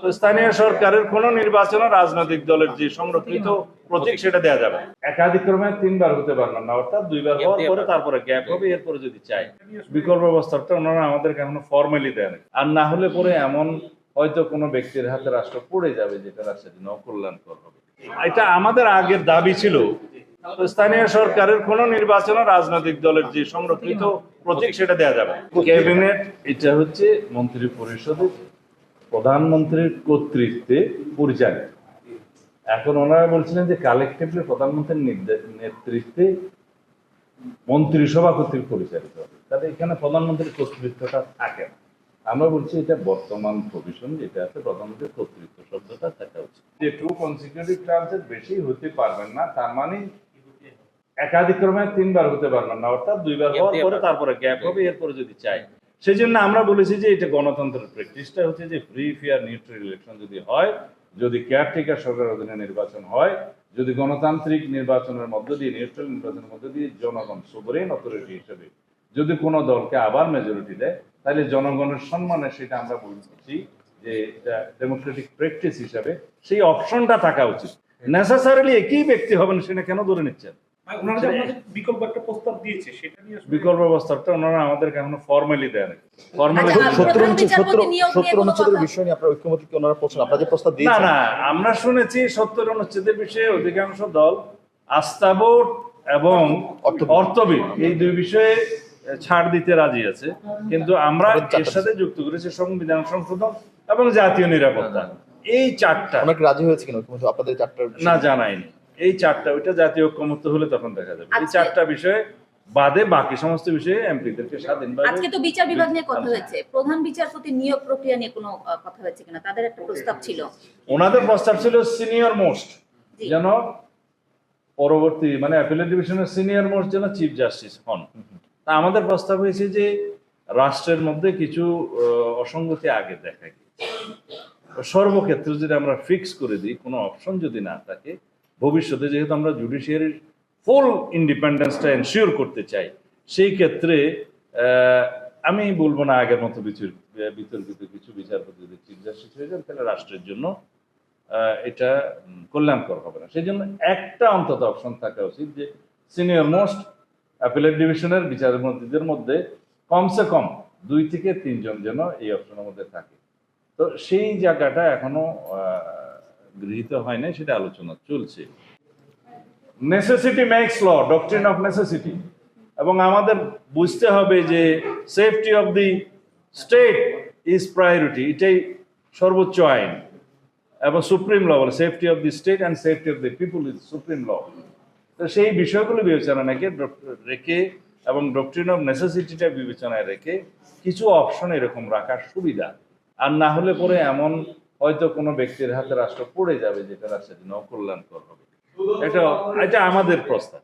তো স্থানীয় সরকারের কোন নির্বাচনে রাজনৈতিক দলের যে সংরক্ষিত প্রতীক সেটা দেওয়া যাবে। একাধিক্রমে 3বার হতে পারবেন না, অর্থাৎ 2বার হওয়ার পরে তারপরে গ্যাপ হবে, এরপরে যদি চাই বিকল্প ব্যবস্থাটা ওনারা আমাদেরকে এখনো ফর্মালি দেন। আর না হলে পরে এমন হয়তো কোনো ব্যক্তির হাতে রাষ্ট্র পড়ে যাবে যেটা রাষ্ট্রের জন্য অকল্যাণকর হবে। এটা আমাদের আগের দাবি ছিল, স্থানীয় সরকারের কোন নির্বাচনে রাজনৈতিক দলের যে সংরক্ষিত প্রতীক সেটা দেওয়া যাবে। ক্যাবিনেট এটা হচ্ছে মন্ত্রী পরিষদের প্রধানমন্ত্রীর কর্তৃত্বে পরিচালিত। এখন ওনারা বলছিলেন যে কালেকটিভলি প্রধানমন্ত্রীর নেতৃত্বে মন্ত্রিসভা কর্তৃক পরিচালিত হবে, তাহলে এখানে প্রধানমন্ত্রীর কর্তৃত্বটা থাকে না। আমরা বলছি এটা বর্তমান প্রভিশন যেটা আছে, প্রধানমন্ত্রীর কর্তৃত্ব শব্দটা থাকা উচিত। যে 2 কনসিকিউটিভ টার্মসের বেশি হতে পারবেন না, তার মানে একাধিক্রমে 3বার হতে পারবেন না, অর্থাৎ 2বার হওয়ার পরে তারপরে গ্যাপ হবে, এরপরে যদি চাই। সেই জন্য আমরা বলেছি যে এটা গণতন্ত্রের প্র্যাকটিসটা হচ্ছে যে ফ্রি ফেয়ার নিউট্রাল ইলেকশন যদি হয়, যদি কেয়ারটেকার সরকারের অধীনে নির্বাচন হয়, যদি গণতান্ত্রিক নির্বাচনের মধ্য দিয়ে, নিউট্রাল নির্বাচনের মধ্য দিয়ে জনগণ সোভারেন অথরিটি হিসেবে যদি কোনো দলকে আবার মেজরিটি দেয়, তাহলে জনগণের সম্মানে সেটা আমরা বলছি যে এটা ডেমোক্রেটিক প্র্যাকটিস হিসাবে সেই অপশনটা থাকা উচিত। নেসেসারিলি একই ব্যক্তি হবেন সেটা কেন ধরে নিচ্ছেন? বিকল্প একটা প্রস্তাব দিয়েছে, সেটা নিয়ে বিকল্প ব্যবস্থাটা ওনারা আমাদেরকে এখনো ফর্মালি দেন। ফর্মালি 70 অনুচ্ছেদের বিষয় নিয়ে আপনারা ঐক্যমত কি ওনারা পৌঁছান? আপনারা যে প্রস্তাব না দিয়েছেন না, আমরা শুনেছি 70 অনুচ্ছেদের বিষয়ে অধিকাংশ দল আস্থা ভোট এবং অর্থবিদ এই 2 বিষয়ে ছাড় দিতে রাজি আছে, কিন্তু আমরা এর সাথে যুক্ত করেছি সংবিধান সংশোধন এবং জাতীয় নিরাপত্তা। এই 4টা অনেক রাজি হয়েছে কিনা ঐক্যমত আপনাদের 4টার না জানাইনি। এই 4টা ওইটা জাতীয় ঐক্যমত্য হলে তখন দেখা যাবে। এই 4টা বিষয়ে বাদে বাকি সমস্ত বিষয়ে এমপিদেরকে স্বাধীনভাবে। আজকে তো বিচার বিভাগ নিয়ে কথা হয়েছে, প্রধান বিচারপতি নিয়োগ প্রক্রিয়া নিয়ে কোনো কথা হয়েছে কিনা? তাদের একটা প্রস্তাব ছিল, ওনাদের প্রস্তাব ছিল সিনিয়র মোস্ট যেন পরবর্তী মানে অ্যাপিলেট ডিভিশনের সিনিয়র মোস্ট যেন চিফ জাস্টিস হন। তা আমাদের প্রস্তাব হয়েছে যে রাষ্ট্রের মধ্যে কিছু অসঙ্গতি আগে দেখা গেছে, সর্বক্ষেত্রে যদি আমরা ফিক্স করে দিই, কোনো অপশন যদি না থাকে ভবিষ্যতে, যেহেতু আমরা জুডিশিয়ারির ফুল ইন্ডিপেন্ডেন্সটা এনশিওর করতে চাই, সেই ক্ষেত্রে আমি বলবো না আগের মতো বিতর্কিত কিছু বিচারপতি যদি চিফ জাস্টিস হয়ে যান তাহলে রাষ্ট্রের জন্য এটা কল্যাণকর হবে না। সেই জন্য একটা অন্তত অপশন থাকা উচিত যে সিনিয়র মোস্ট অ্যাপিলেট ডিভিশনের বিচারপতিদের মধ্যে কমসে কম 2 থেকে 3 জন যেন এই অপশনের মধ্যে থাকে। তো সেই জায়গাটা এখনো গৃহীত হয় না, সেটা আলোচনা চলছে। Necessity makes law, doctrine of necessity, এবং আমাদের বুঝতে হবে যে safety of the state is priority, এটাই সর্বোচ্চ আইন এবং সুপ্রিম ল বলে safety of the state and safety of the people is supreme law. তো সেই বিষয়গুলো বিবেচনা রেখে এবং ডক্ট্রিন অফ নেসেসিটিটা বিবেচনায় রেখে কিছু অপশন এরকম রাখার সুবিধা। আর না হলে পরে এমন হয়তো কোনো ব্যক্তির হাতে রাষ্ট্র পড়ে যাবে যেটা রাষ্ট্রের জন্য অকল্যাণকর হবে। এটা আমাদের প্রস্তাব।